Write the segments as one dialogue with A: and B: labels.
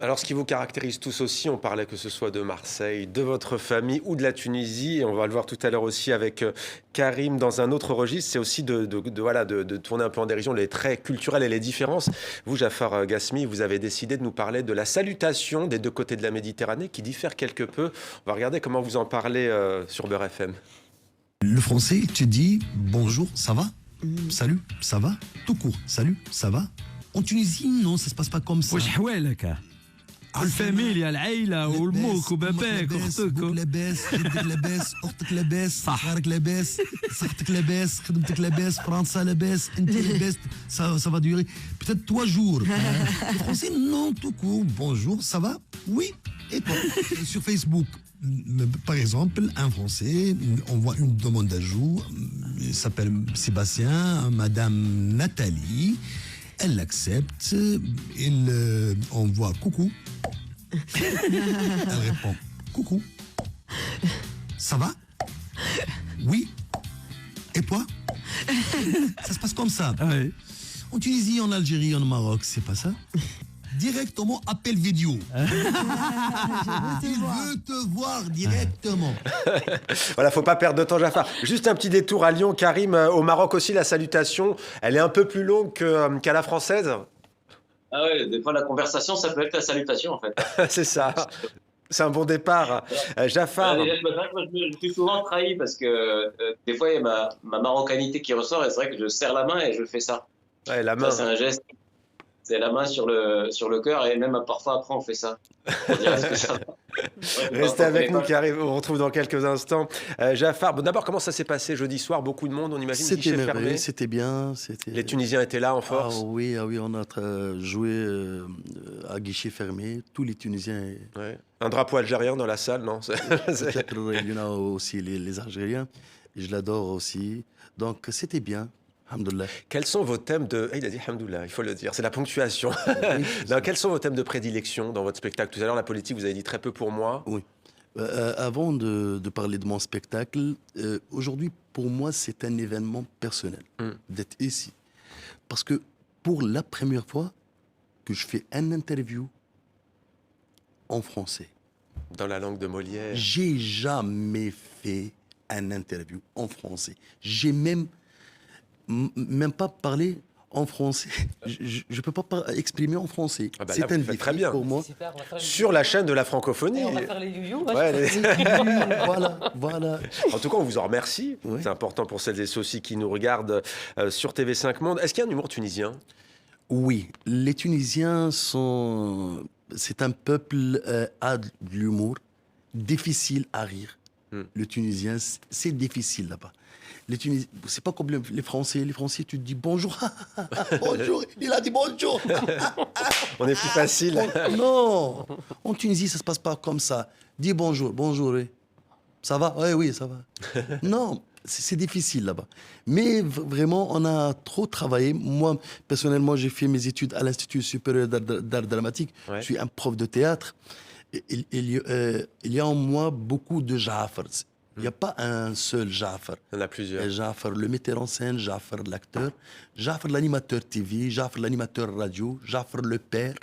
A: Alors, ce qui vous caractérise tous aussi, on parlait que ce soit de Marseille, de votre famille ou de la Tunisie, et on va le voir tout à l'heure aussi avec Karim dans un autre registre, c'est aussi voilà, de tourner un peu en dérision les traits culturels et les différences. Vous, Jafar Gassmi, vous avez décidé de nous parler de la salutation des deux côtés de la Méditerranée qui diffère quelque peu. On va regarder comment vous en parlez sur Beurre FM.
B: Le français, tu dis bonjour, ça va? Salut, ça va? Tout court, salut, ça va? En Tunisie, non, ça se passe pas comme ça.
C: وش حوالك؟ الفاميليا العائلة والموك وباباك واختك
B: لاباس، جدك لاباس، اختك لاباس، صغارك لاباس، صحتك لاباس، خدمتك لاباس، فرنسا لاباس، انت لاباس. Ça va durer peut-être 3 jours. Le français, non, tout court, bonjour, ça va? Oui, et toi? Et sur Facebook, par exemple, un Français envoie une demande d'ajout, il s'appelle Sébastien, Madame Nathalie, elle l'accepte, il envoie coucou, elle répond coucou, ça va? Oui, et toi? Ça se passe comme ça.
C: Ouais.
B: En Tunisie, en Algérie, en Maroc, c'est pas ça? Directement appel vidéo. Il veut te voir directement.
A: Voilà, faut pas perdre de temps, Jafar. Juste un petit détour à Lyon, Karim. Au Maroc aussi, la salutation, elle est un peu plus longue qu'à la française.
D: Ah ouais, des fois la conversation, ça peut être la salutation en fait.
A: C'est ça. C'est un bon départ. Jafar.
D: Déjà, moi, je suis souvent trahi parce que des fois il y a ma marocanité qui ressort et c'est vrai que je serre la main et je fais ça.
A: Ouais, la main.
D: Ça, c'est un geste. C'est la main sur le cœur et même parfois après on fait ça. Pour dire est-ce que ça va. Ouais,
A: Restez avec nous,
D: pas.
A: Karim. On vous retrouve dans quelques instants. Jafar, bon, d'abord, comment ça s'est passé jeudi soir? Beaucoup de monde, on imagine,
E: C'était
A: guichet
E: merveilleux,
A: fermé.
E: c'était bien.
A: Les Tunisiens étaient là en force.
E: Ah oui, on a joué à guichet fermé. Tous les Tunisiens.
A: Ouais. Un drapeau algérien dans la salle, non?
E: Peut-être il y en a aussi les Algériens. Je l'adore aussi. Donc c'était bien. Alhamdoulilah.
A: Quels sont vos thèmes de... Il a dit Hamdoullah, il faut le dire, c'est la ponctuation.
E: Oui,
A: Non, quels sont vos thèmes de prédilection dans votre spectacle? Tout à l'heure, la politique, vous avez dit très peu pour moi.
E: Oui. Avant de parler de mon spectacle, aujourd'hui, pour moi, c'est un événement personnel d'être ici. Parce que pour la première fois que je fais une interview en français,
A: Dans la langue de Molière.
E: j'ai jamais fait une interview en français. J'ai même pas parlé en français. Je peux pas exprimer en français.
A: Ah bah là,
E: c'est
A: vous
E: un
A: le faites
E: défi
A: très bien.
E: pour moi.
F: Super, on va faire les
A: Sur la chaîne de la francophonie.
F: youyou. On va faire les youyou.
A: Ouais,
E: Voilà.
A: En tout cas, on vous en remercie.
E: Oui.
A: C'est important pour celles et ceux aussi qui nous regardent sur TV5 Monde. Est-ce qu'il y a un humour tunisien?
E: Oui, les Tunisiens sont... C'est un peuple a de l'humour, difficile à rire. Le Tunisien, c'est difficile là-bas. Les Tunisiens, c'est pas comme les Français. Les Français, tu te dis bonjour. Bonjour, il a dit bonjour.
A: On est plus facile.
E: Non, en Tunisie, ça se passe pas comme ça. Dis bonjour, oui. Ça va? Oui, ça va. Non, c'est difficile là-bas. Mais vraiment, on a trop travaillé. Moi, personnellement, j'ai fait mes études à l'Institut supérieur d'art dramatique.
A: Ouais.
E: Je suis un prof de théâtre. Il y a en moi beaucoup de Jafar. Il n'y a pas un seul Jafar.
A: Il y en a plusieurs.
E: Jafar, le metteur en scène, Jafar, l'acteur, Jafar, l'animateur TV, Jafar, l'animateur radio, Jafar, le père,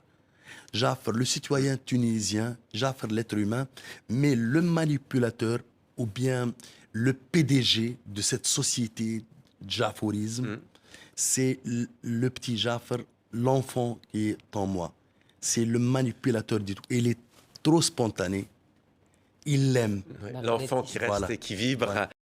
E: Jafar, le citoyen tunisien, Jafar, l'être humain, mais le manipulateur ou bien le PDG de cette société Jafarisme, c'est le petit Jafar, l'enfant qui est en moi. C'est le manipulateur du tout. Il est trop spontané. Il l'aime.
A: Ouais, l'enfant qui reste
E: Voilà.
A: et qui vibre.